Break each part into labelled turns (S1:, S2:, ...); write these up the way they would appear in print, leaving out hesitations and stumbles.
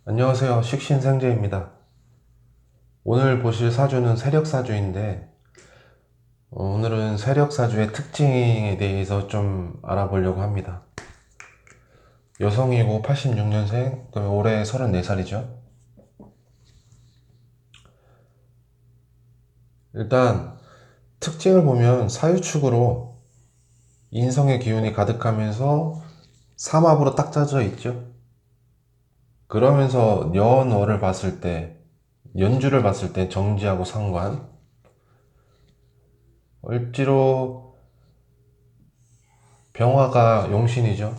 S1: 안녕하세요. 식신생제입니다. 오늘 보실 사주는 세력사주인데 오늘은 세력사주의 특징에 대해서 좀 알아보려고 합니다. 여성이고 86년생, 올해 34살이죠. 일단 특징을 보면 사유축으로 인성의 기운이 가득하면서 삼합으로 딱 짜져 있죠. 그러면서 연월을 봤을 때, 연주를 봤을 때 정지하고 상관, 을지로 병화가 용신이죠.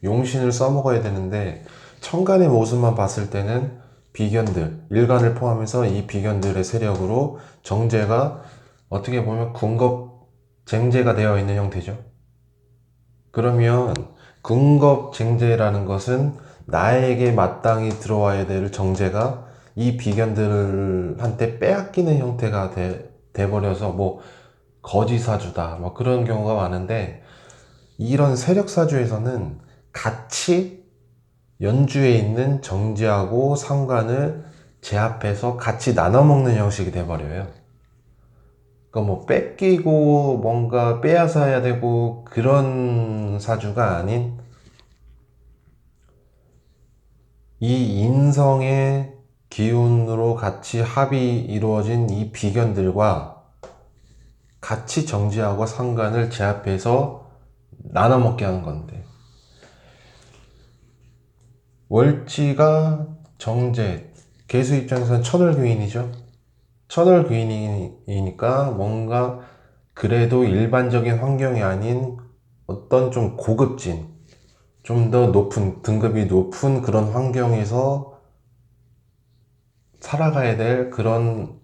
S1: 용신을 써먹어야 되는데 천간의 모습만 봤을 때는 비견들, 일간을 포함해서 이 비견들의 세력으로 정제가 어떻게 보면 군겁쟁제가 되어 있는 형태죠. 그러면 군겁쟁제라는 것은 나에게 마땅히 들어와야 될 정제가 이 비견들한테 빼앗기는 형태가 돼버려서 뭐 거지사주다 뭐 그런 경우가 많은데, 이런 세력사주에서는 같이 연주에 있는 정지하고 상관을 제압해서 같이 나눠 먹는 형식이 돼버려요. 그러니까 뭐 뺏기고 뭔가 빼앗아야 되고 그런 사주가 아닌, 이 인성의 기운으로 같이 합이 이루어진 이 비견들과 같이 정지하고 상관을 제압해서 나눠 먹게 하는 건데, 월지가 정제, 개수 입장에서는 천을귀인이죠. 천을귀인이니까 뭔가 그래도 일반적인 환경이 아닌 어떤 좀 고급진, 좀 더 높은, 등급이 높은 그런 환경에서 살아가야 될 그런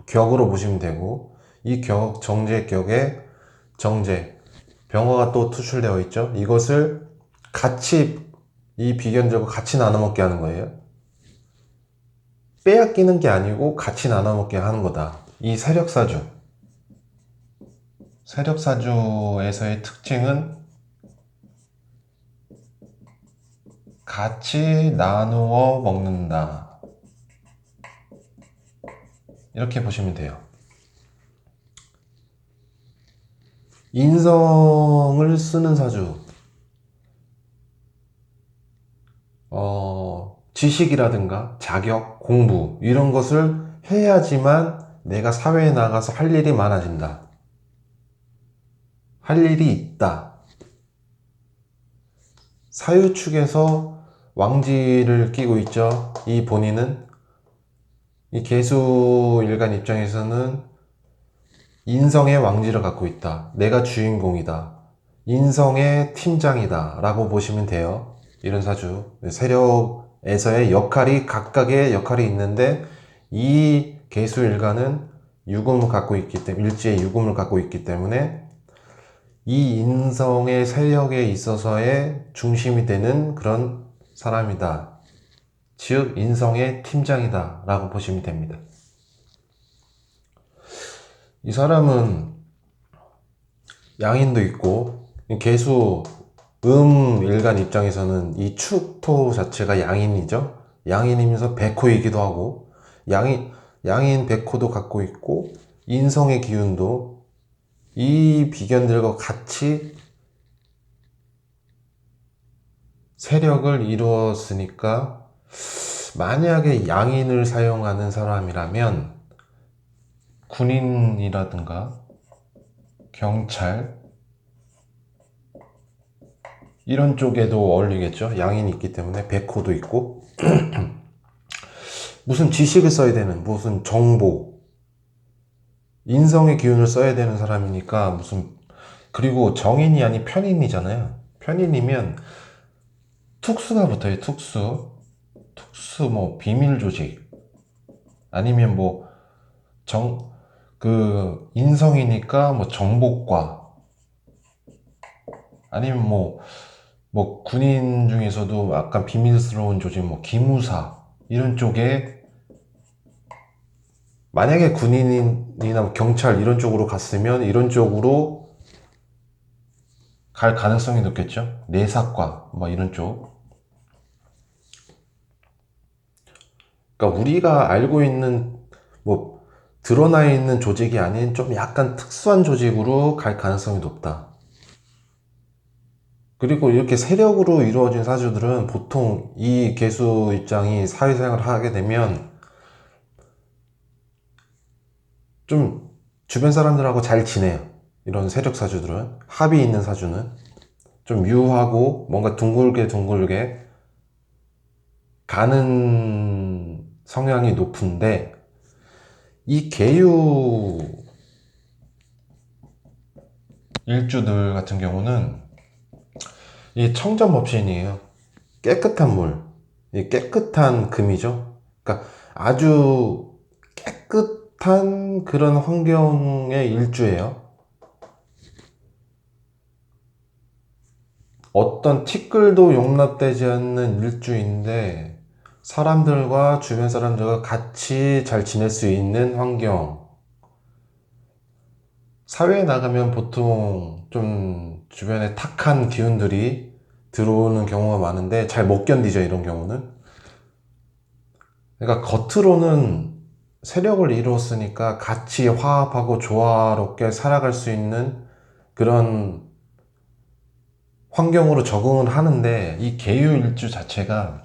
S1: 격으로 보시면 되고, 이 격, 정제 격에 정제, 병화가 또 투출되어 있죠. 이것을 같이, 이 비견적으로 같이 나눠 먹게 하는 거예요. 빼앗기는 게 아니고 같이 나눠 먹게 하는 거다. 이 세력사주에서의 특징은 같이 나누어 먹는다. 이렇게 보시면 돼요. 인성을 쓰는 사주, 지식이라든가 자격, 공부 이런 것을 해야지만 내가 사회에 나가서 할 일이 많아진다. 할 일이 있다. 사유축에서 왕지를 끼고 있죠. 이 본인은, 이 개수일간 입장에서는 인성의 왕지를 갖고 있다. 내가 주인공이다. 인성의 팀장이다. 라고 보시면 돼요. 이런 사주. 세력에서의 역할이, 각각의 역할이 있는데, 이 개수일간은 유금을 갖고 있기 때문에, 일지의 유금을 갖고 있기 때문에 이 인성의 세력에 있어서의 중심이 되는 그런 사람이다. 즉 인성의 팀장이다 라고 보시면 됩니다. 이 사람은 양인도 있고, 개수 일간 입장에서는 이 축토 자체가 양인이죠. 양인이면서 백호이기도 하고, 양인 백호도 갖고 있고, 인성의 기운도 이 비견들과 같이 세력을 이루었으니까, 만약에 양인을 사용하는 사람이라면 군인이라든가 경찰 이런 쪽에도 어울리겠죠. 양인이 있기 때문에 백호도 있고, 무슨 지식을 써야 되는, 무슨 정보, 인성의 기운을 써야 되는 사람이니까 무슨, 그리고 정인이 아닌 편인이잖아요. 편인이면 특수가 붙어요. 특수 뭐 비밀 조직, 아니면 뭐 인성이니까 뭐 정보과, 아니면 뭐 군인 중에서도 약간 비밀스러운 조직, 뭐 기무사 이런 쪽에, 만약에 군인이나 뭐 경찰 이런 쪽으로 갔으면 이런 쪽으로 갈 가능성이 높겠죠. 내사과 뭐 이런 쪽. 그러니까 우리가 알고 있는 뭐 드러나 있는 조직이 아닌 좀 약간 특수한 조직으로 갈 가능성이 높다. 그리고 이렇게 세력으로 이루어진 사주들은 보통 이 개수 입장이 사회생활을 하게 되면 좀 주변 사람들하고 잘 지내요. 이런 세력 사주들은, 합이 있는 사주는 좀 유하고 뭔가 둥글게 둥글게 가는 성향이 높은데, 이 계유 일주들 같은 경우는 이 청정법신이에요. 깨끗한 물, 이 깨끗한 금이죠. 그러니까 아주 깨끗한 그런 환경의 일주예요. 어떤 티끌도 용납되지 않는 일주인데, 사람들과 주변 사람들과 같이 잘 지낼 수 있는 환경. 사회에 나가면 보통 좀 주변에 탁한 기운들이 들어오는 경우가 많은데 잘 못 견디죠, 이런 경우는. 그러니까 겉으로는 세력을 이루었으니까 같이 화합하고 조화롭게 살아갈 수 있는 그런 환경으로 적응을 하는데, 이 계유일주 자체가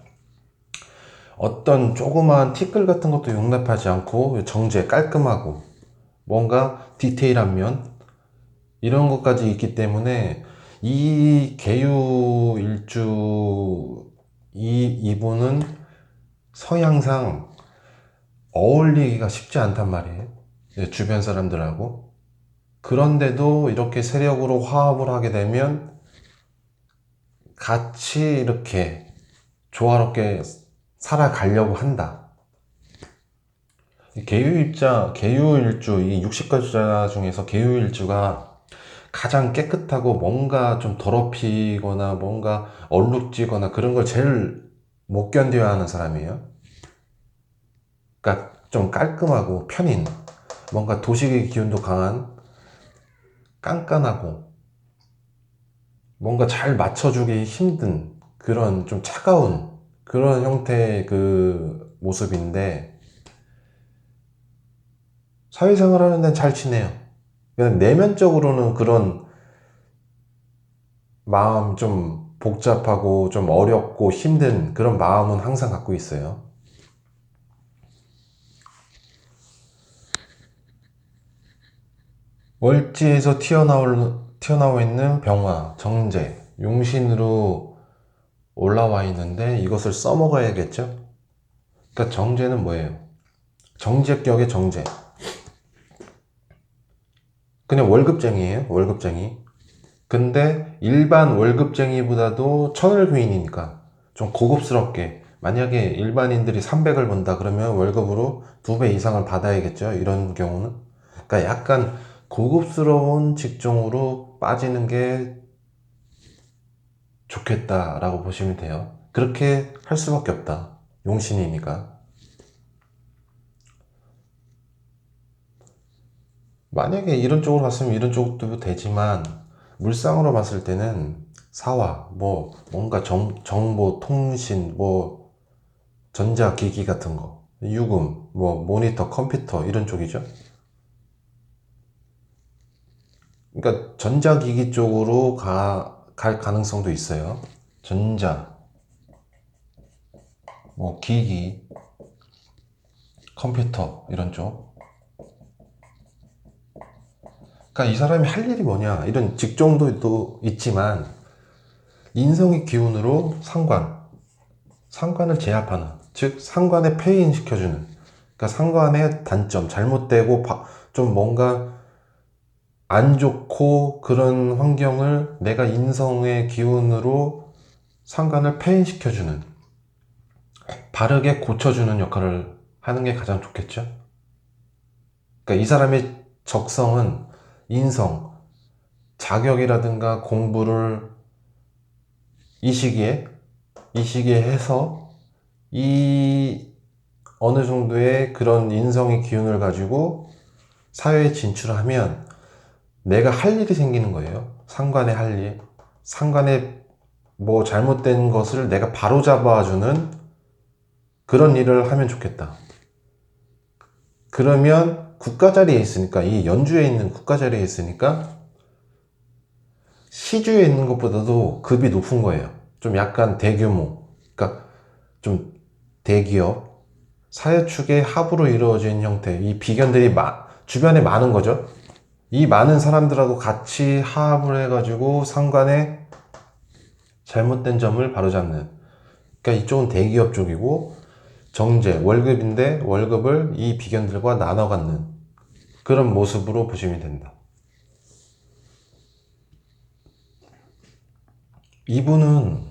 S1: 어떤 조그마한 티끌 같은 것도 용납하지 않고 정제, 깔끔하고 뭔가 디테일한 면, 이런 것까지 있기 때문에 이 계유일주 이분은 성향상 어울리기가 쉽지 않단 말이에요. 주변 사람들하고. 그런데도 이렇게 세력으로 화합을 하게 되면 같이 이렇게 조화롭게 살아가려고 한다. 계유일주, 이 60가지자 중에서 계유일주가 가장 깨끗하고 뭔가 좀 더럽히거나 뭔가 얼룩지거나 그런 걸 제일 못 견뎌야 하는 사람이에요. 그러니까 좀 깔끔하고 편인, 뭔가 도식의 기운도 강한, 깐깐하고 뭔가 잘 맞춰주기 힘든 그런 좀 차가운 그런 형태의 그 모습인데, 사회생활 하는 데는 잘 지내요. 그냥 내면적으로는 그런 마음, 좀 복잡하고 좀 어렵고 힘든 그런 마음은 항상 갖고 있어요. 월지에서 튀어나와 있는 병화, 정제, 용신으로 올라와 있는데 이것을 써먹어야겠죠? 그러니까 정제는 뭐예요? 정제격의 정제. 그냥 월급쟁이에요, 월급쟁이. 근데 일반 월급쟁이보다도 천을귀인이니까 좀 고급스럽게, 만약에 일반인들이 300을 번다 그러면 월급으로 2배 이상을 받아야겠죠, 이런 경우는. 그러니까 약간 고급스러운 직종으로 빠지는 게 좋겠다라고 보시면 돼요. 그렇게 할 수밖에 없다, 용신이니까. 만약에 이런 쪽으로 갔으면 이런 쪽도 되지만, 물상으로 봤을 때는 사화, 뭐 뭔가 정보, 통신, 뭐 전자기기 같은 거, 유금, 뭐 모니터, 컴퓨터 이런 쪽이죠. 그러니까 전자기기 쪽으로 갈 가능성도 있어요. 전자, 뭐 기기, 컴퓨터 이런 쪽. 그러니까 이 사람이 할 일이 뭐냐, 이런 직종도 또 있지만 인성의 기운으로 상관을 제압하는, 즉 상관에 폐인시켜주는, 그러니까 상관의 단점, 잘못되고 좀 뭔가 안 좋고 그런 환경을 내가 인성의 기운으로 상관을 폐인시켜주는, 바르게 고쳐주는 역할을 하는 게 가장 좋겠죠. 그러니까 이 사람의 적성은 인성, 자격이라든가 공부를 이 시기에 해서 이 어느 정도의 그런 인성의 기운을 가지고 사회에 진출하면 내가 할 일이 생기는 거예요. 상관의 할 일, 상관의 뭐 잘못된 것을 내가 바로 잡아주는 그런 일을 하면 좋겠다. 그러면 국가 자리에 있으니까, 이 연주에 있는 국가 자리에 있으니까 시주에 있는 것보다도 급이 높은 거예요. 좀 약간 대규모, 그러니까 좀 대기업, 사회축의 합으로 이루어진 형태, 이 비견들이 주변에 많은 거죠. 이 많은 사람들하고 같이 합을 해가지고 상관의 잘못된 점을 바로잡는. 그러니까 이쪽은 대기업 쪽이고, 정제, 월급인데 월급을 이 비견들과 나눠 갖는 그런 모습으로 보시면 된다. 이분은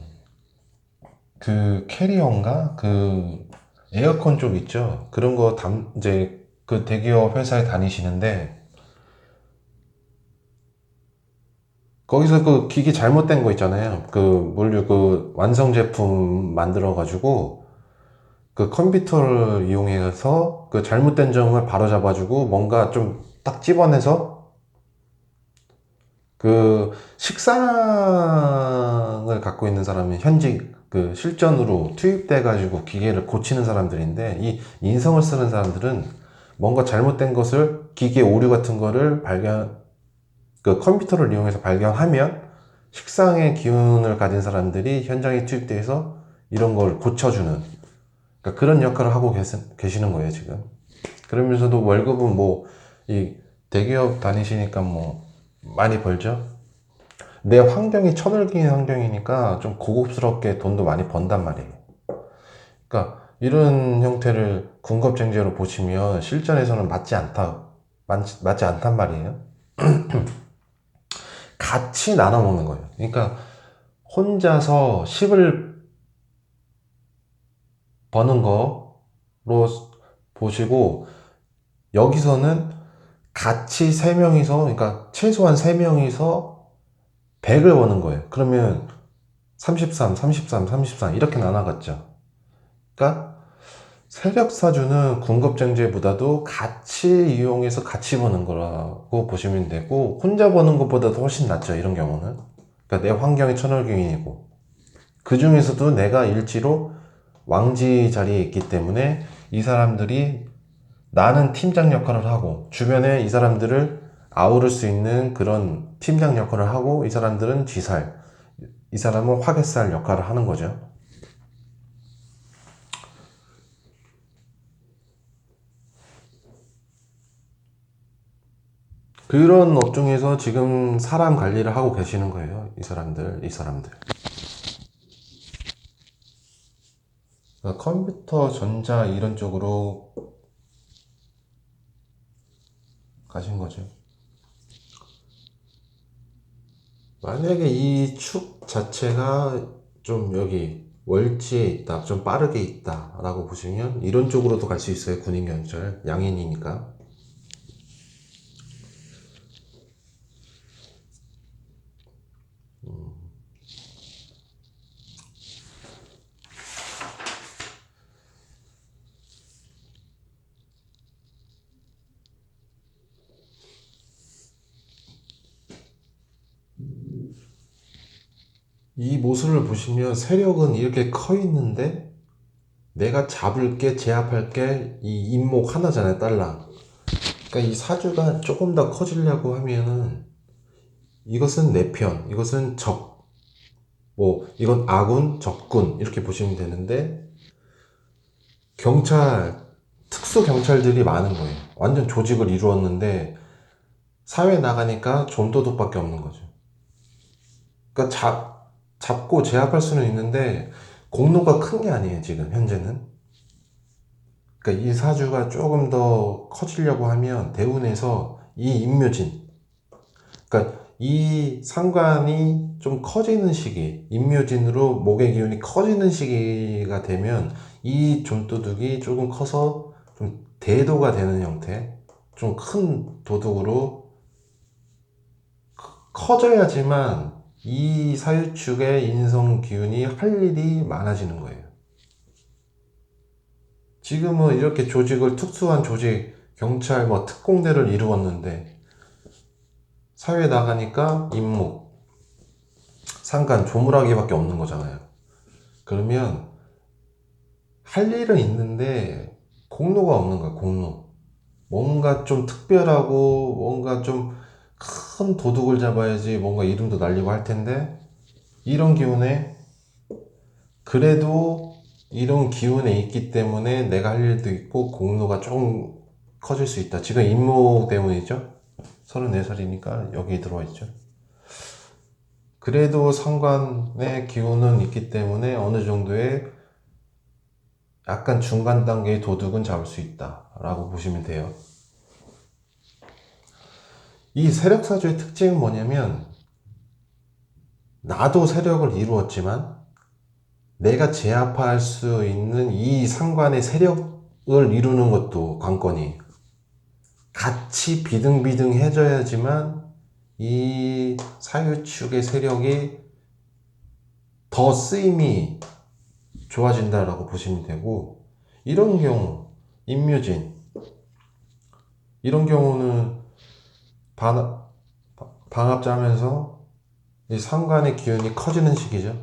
S1: 그 캐리어인가? 그 에어컨 쪽 있죠? 그런 거 이제 그 대기업 회사에 다니시는데, 거기서 그 기기 잘못된 거 있잖아요. 그 물류 그 완성 제품 만들어 가지고 그 컴퓨터를 이용해서 그 잘못된 점을 바로 잡아주고 뭔가 좀 딱 집어내서 그 식상을 갖고 있는 사람이 현직 그 실전으로 투입돼 가지고 기계를 고치는 사람들인데, 이 인성을 쓰는 사람들은 뭔가 잘못된 것을, 기계 오류 같은 거를 그 컴퓨터를 이용해서 발견하면 식상의 기운을 가진 사람들이 현장에 투입돼서 이런 걸 고쳐주는, 그러니까 그런 역할을 하고 계시는 거예요 지금. 그러면서도 월급은 뭐 이 대기업 다니시니까 뭐 많이 벌죠. 내 환경이 천을기인 환경이니까 좀 고급스럽게 돈도 많이 번단 말이에요. 그러니까 이런 형태를 군겁쟁제로 보시면 실전에서는 맞지 않단 말이에요. 같이 나눠 먹는 거예요. 그러니까 혼자서 10을 버는 거로 보시고, 여기서는 같이 3명이서, 그러니까 최소한 3명이서 100을 버는 거예요. 그러면 33, 33, 33 이렇게 나눠갔죠. 그러니까 세력사주는 군급쟁제보다도 같이 이용해서 같이 버는 거라고 보시면 되고, 혼자 버는 것보다도 훨씬 낫죠 이런 경우는. 그러니까 내 환경이 천을경인이고, 그 중에서도 내가 일지로 왕지 자리에 있기 때문에 이 사람들이, 나는 팀장 역할을 하고 주변에 이 사람들을 아우를 수 있는 그런 팀장 역할을 하고, 이 사람들은 쥐살, 이 사람은 화개살 역할을 하는 거죠. 그런 업종에서 지금 사람 관리를 하고 계시는 거예요. 이 사람들. 그러니까 컴퓨터, 전자 이런 쪽으로 가신 거죠. 만약에 이 축 자체가 좀 여기 월지에 있다, 좀 빠르게 있다 라고 보시면 이런 쪽으로도 갈 수 있어요. 군인경찰, 양인이니까. 이 모습을 보시면 세력은 이렇게 커 있는데, 내가 잡을 게, 제압할 게 이 인목 하나잖아요, 딸랑. 그러니까 이 사주가 조금 더 커지려고 하면은 이것은 내 편, 이것은 적, 뭐 이건 아군, 적군 이렇게 보시면 되는데, 경찰, 특수 경찰들이 많은 거예요. 완전 조직을 이루었는데 사회 나가니까 좀도둑밖에 없는 거죠. 그러니까 잡고 제압할 수는 있는데 공로가 큰 게 아니에요 지금 현재는. 그러니까 이 사주가 조금 더 커지려고 하면 대운에서 이 임묘진, 그러니까 이 상관이 좀 커지는 시기, 임묘진으로 목의 기운이 커지는 시기가 되면 이 좀도둑이 조금 커서 좀 대도가 되는 형태, 좀 큰 도둑으로 커져야지만 이 사유축의 인성 기운이 할 일이 많아지는 거예요. 지금은 이렇게 조직을, 특수한 조직, 경찰, 뭐 특공대를 이루었는데 사회에 나가니까 임무, 상관, 조물하기밖에 없는 거잖아요. 그러면 할 일은 있는데 공로가 없는 거야, 공로. 뭔가 좀 특별하고 뭔가 좀 큰 도둑을 잡아야지 뭔가 이름도 날리고 할 텐데, 이런 기운에, 그래도 이런 기운에 있기 때문에 내가 할 일도 있고 공로가 좀 커질 수 있다. 지금 임무 때문이죠. 34살이니까 여기 들어와 있죠. 그래도 상관의 기운은 있기 때문에 어느 정도의 약간 중간 단계의 도둑은 잡을 수 있다 라고 보시면 돼요. 이 세력사주의 특징은 뭐냐면, 나도 세력을 이루었지만 내가 제압할 수 있는 이 상관의 세력을 이루는 것도 관건이에요. 같이 비등비등해져야지만 이 사유축의 세력이 더 쓰임이 좋아진다라고 보시면 되고, 이런 경우 임묘진, 이런 경우는 방합자면서 이 상관의 기운이 커지는 시기죠.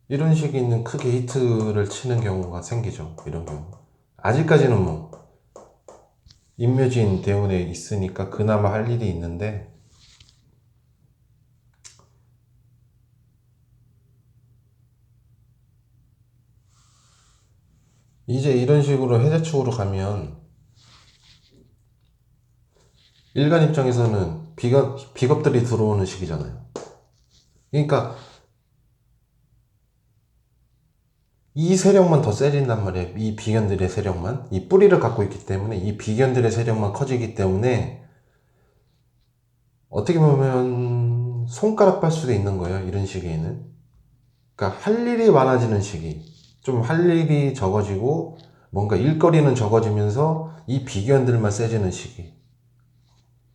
S1: 이런 시기는 크게 히트를 치는 경우가 생기죠. 이런 경우 아직까지는 뭐 임묘진 대운에 있으니까 그나마 할 일이 있는데, 이제 이런 식으로 해제축으로 가면 일간 입장에서는 비겁들이 들어오는 시기잖아요. 그러니까 이 세력만 더 세진단 말이에요. 이 비견들의 세력만, 이 뿌리를 갖고 있기 때문에 이 비견들의 세력만 커지기 때문에 어떻게 보면 손가락 발 수도 있는 거예요. 이런 시기에는. 그러니까 할 일이 많아지는 시기, 좀 할 일이 적어지고 뭔가 일거리는 적어지면서 이 비견들만 세지는 시기,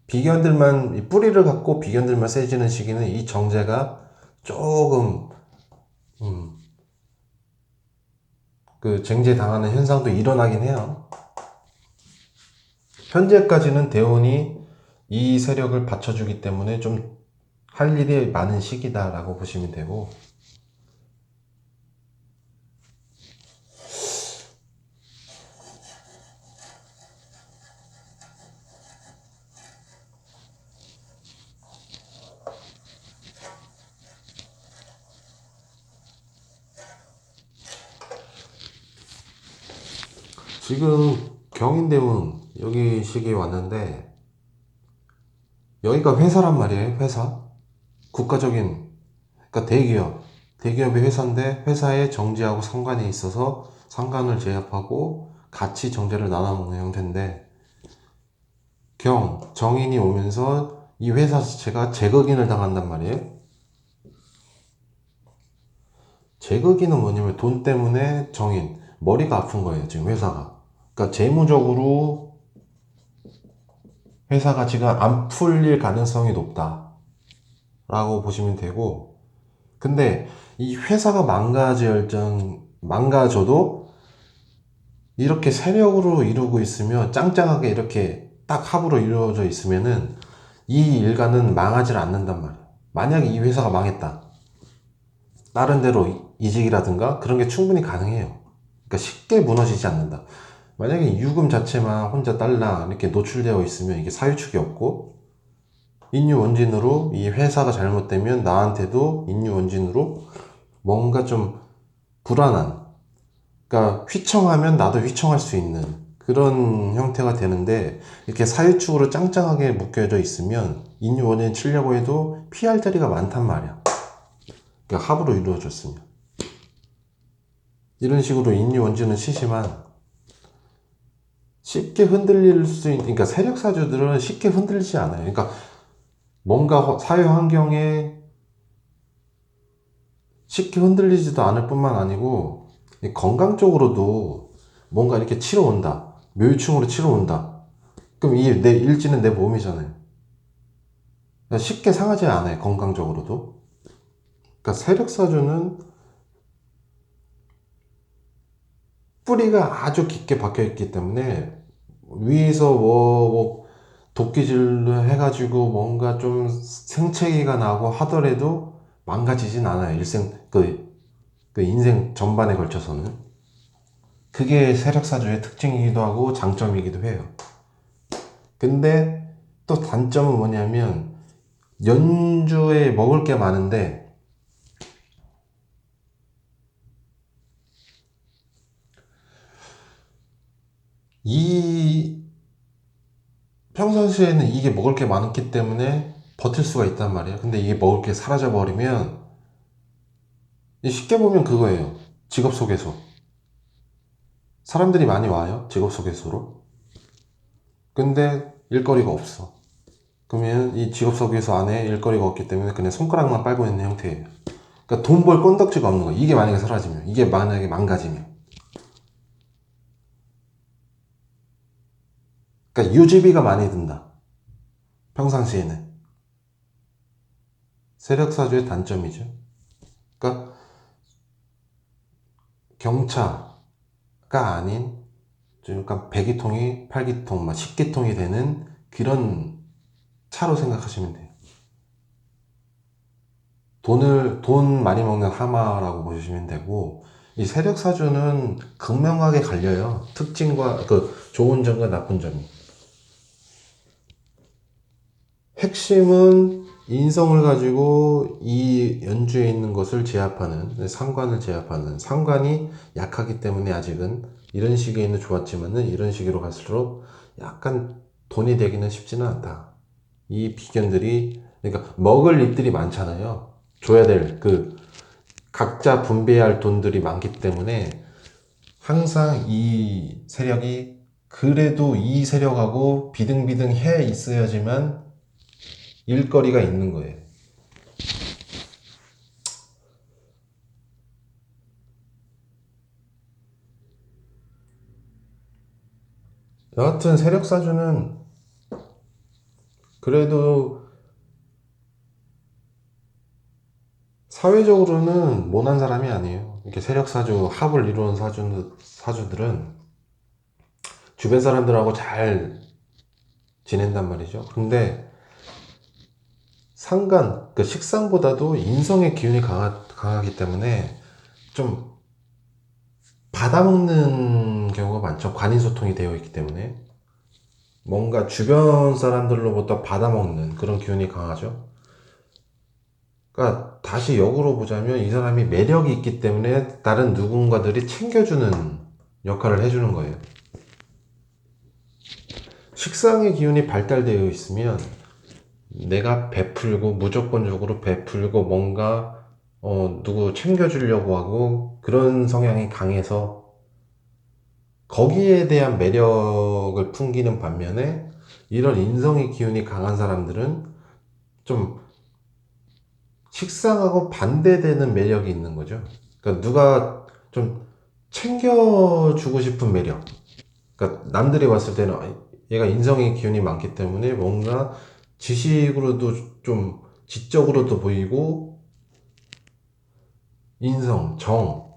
S1: 비견들만, 이 뿌리를 갖고 비견들만 세지는 시기는 이 정제가 조금 그 쟁제 당하는 현상도 일어나긴 해요. 현재까지는 대운이 이 세력을 받쳐주기 때문에 좀 할 일이 많은 시기다라고 보시면 되고, 지금 경인대운 여기 시기에 왔는데, 여기가 회사란 말이에요. 회사, 국가적인, 그러니까 대기업의 회사인데, 회사에 정지하고 상관이 있어서 상관을 제압하고 같이 정제를 나눠먹는 형태인데, 정인이 오면서 이 회사 자체가 제거긴을 당한단 말이에요. 제거기는 뭐냐면 돈 때문에 정인, 머리가 아픈 거예요, 지금 회사가. 그러니까 재무적으로 회사가 지금 안 풀릴 가능성이 높다 라고 보시면 되고, 근데 이 회사가 망가져도 이렇게 세력으로 이루고 있으면, 짱짱하게 이렇게 딱 합으로 이루어져 있으면은 이 일가는 망하지 않는단 말이에요. 만약에 이 회사가 망했다, 다른 데로 이직이라든가 그런 게 충분히 가능해요. 그러니까 쉽게 무너지지 않는다. 만약에 유금 자체만 혼자 딸랑 이렇게 노출되어 있으면 이게 사유축이 없고, 인유원진으로 이 회사가 잘못되면 나한테도 인유원진으로 뭔가 좀 불안한, 그러니까 휘청하면 나도 휘청할 수 있는 그런 형태가 되는데, 이렇게 사유축으로 짱짱하게 묶여져 있으면 인유원진 치려고 해도 피할 자리가 많단 말이야. 그러니까 합으로 이루어졌으면. 이런 식으로 인유원진은 시시만 쉽게 흔들릴 수 있는, 그러니까 세력사주들은 쉽게 흔들리지 않아요. 그러니까 뭔가 사회 환경에 쉽게 흔들리지도 않을 뿐만 아니고, 건강적으로도 뭔가 이렇게 치러 온다, 묘유충으로 치러 온다, 그럼 이 내 일지는 내 몸이잖아요. 그러니까 쉽게 상하지 않아요, 건강적으로도. 그러니까 세력사주는 뿌리가 아주 깊게 박혀 있기 때문에 위에서 뭐 도끼질로 해가지고 뭔가 좀 생채기가 나고 하더라도 망가지진 않아요. 그 인생 전반에 걸쳐서는. 그게 세력사주의 특징이기도 하고 장점이기도 해요. 근데 또 단점은 뭐냐면 연주에 먹을 게 많은데 이 평상시에는 이게 먹을 게 많기 때문에 버틸 수가 있단 말이에요. 근데 이게 먹을 게 사라져 버리면 쉽게 보면 그거예요. 직업 소개소. 사람들이 많이 와요. 직업 소개소로. 근데 일거리가 없어. 그러면 이 직업 소개소 안에 일거리가 없기 때문에 그냥 손가락만 빨고 있는 형태예요. 그러니까 돈 벌 건덕지가 없는 거예요. 이게 만약에 사라지면, 이게 만약에 망가지면. 그러니까 유지비가 많이 든다. 평상시에는. 세력사주의 단점이죠. 그러니까 경차가 아닌 좀 약간 배기통이 8기통, 막 10기통이 되는 그런 차로 생각하시면 돼요. 돈 많이 먹는 하마라고 보시면 되고, 이 세력사주는 극명하게 갈려요. 특징과 그 좋은 점과 나쁜 점이. 핵심은 인성을 가지고 이 연주에 있는 것을 제압하는, 상관을 제압하는, 상관이 약하기 때문에 아직은 이런 시기에는 좋았지만은 이런 시기로 갈수록 약간 돈이 되기는 쉽지는 않다. 이 비견들이, 그러니까 먹을 입들이 많잖아요. 줘야 될 각자 분배할 돈들이 많기 때문에 항상 이 세력이 그래도 이 세력하고 비등비등 해 있어야지만 일거리가 있는 거예요. 여하튼 세력사주는 그래도 사회적으로는 못난 사람이 아니에요. 이렇게 세력사주 합을 이루는 사주들은 주변 사람들하고 잘 지낸단 말이죠. 근데 그 식상보다도 인성의 기운이 강하기 때문에 좀 받아먹는 경우가 많죠. 관인소통이 되어 있기 때문에. 뭔가 주변 사람들로부터 받아먹는 그런 기운이 강하죠. 그러니까 다시 역으로 보자면 이 사람이 매력이 있기 때문에 다른 누군가들이 챙겨주는 역할을 해주는 거예요. 식상의 기운이 발달되어 있으면 내가 베풀고 무조건적으로 베풀고 뭔가 누구 챙겨주려고 하고 그런 성향이 강해서 거기에 대한 매력을 풍기는 반면에 이런 인성의 기운이 강한 사람들은 좀 식상하고 반대되는 매력이 있는 거죠. 그러니까 누가 좀 챙겨주고 싶은 매력. 그러니까 남들이 봤을 때는 얘가 인성의 기운이 많기 때문에 뭔가 지식으로도 좀 지적으로도 보이고 인성, 정,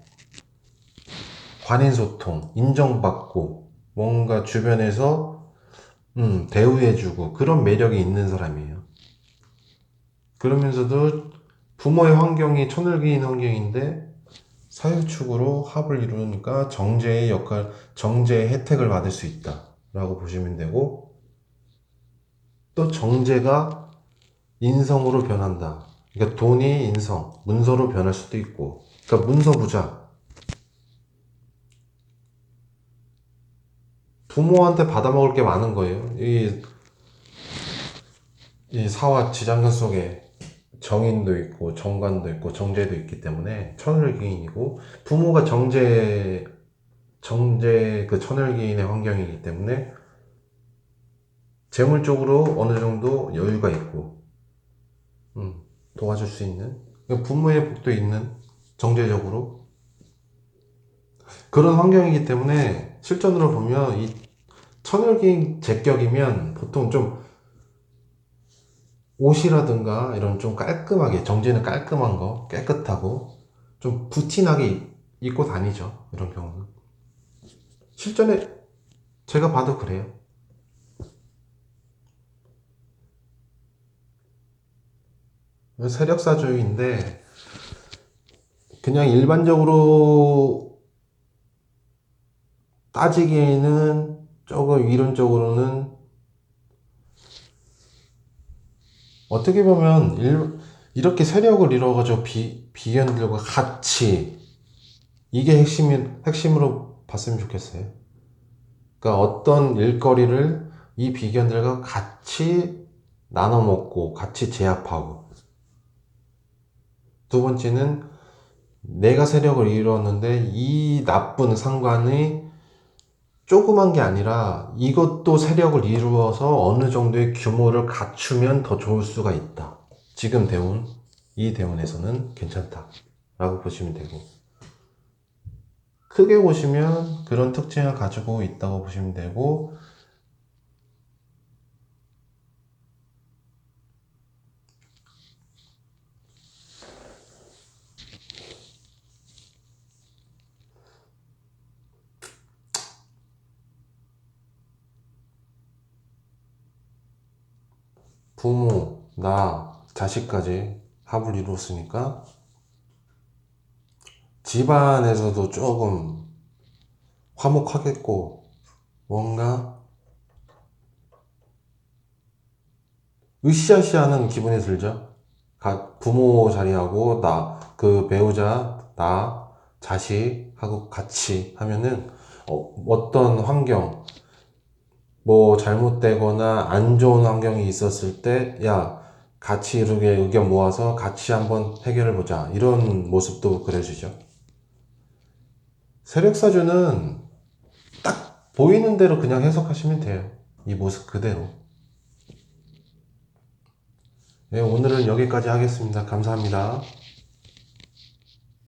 S1: 관인소통, 인정받고 뭔가 주변에서 대우해주고 그런 매력이 있는 사람이에요. 그러면서도 부모의 환경이 천을기인 환경인데 사유축으로 합을 이루니까 정제의 혜택을 받을 수 있다라고 보시면 되고, 또 정제가 인성으로 변한다. 그러니까 돈이 인성, 문서로 변할 수도 있고, 그러니까 문서 부자. 부모한테 받아먹을 게 많은 거예요. 이 사화 지장간 속에 정인도 있고 정관도 있고 정제도 있기 때문에 천을기인이고, 부모가 정제 그 천을기인의 환경이기 때문에 재물적으로 어느 정도 여유가 있고 도와줄 수 있는, 그러니까 부모의 복도 있는, 정제적으로 그런 환경이기 때문에 실전으로 보면 이 천을기인 제격이면 보통 좀 옷이라든가 이런 좀 깔끔하게, 정제는 깔끔한 거 깨끗하고 좀 부티나게 입고 다니죠. 이런 경우는 실전에 제가 봐도 그래요. 세력사주의인데 그냥 일반적으로 따지기에는 조금 이론적으로는 어떻게 보면 이렇게 세력을 이뤄가지고 비견들과 같이 이게 핵심으로 봤으면 좋겠어요. 그러니까 어떤 일거리를 이 비견들과 같이 나눠 먹고 같이 제압하고, 두 번째는 내가 세력을 이루었는데 이 나쁜 상관이 조그만 게 아니라 이것도 세력을 이루어서 어느 정도의 규모를 갖추면 더 좋을 수가 있다. 지금 이 대운에서는 괜찮다 라고 보시면 되고, 크게 보시면 그런 특징을 가지고 있다고 보시면 되고, 부모, 나, 자식까지 합을 이루었으니까 집안에서도 조금 화목하겠고, 뭔가 으쌰으쌰하는 기분이 들죠. 부모 자리하고 그 배우자, 나, 자식하고 같이 하면은 어떤 환경, 뭐 잘못되거나 안 좋은 환경이 있었을 때, 야, 같이 이렇게 의견 모아서 같이 한번 해결해 보자. 이런 모습도 그려지죠. 세력사주는 딱 보이는 대로 그냥 해석하시면 돼요. 이 모습 그대로. 네, 오늘은 여기까지 하겠습니다. 감사합니다.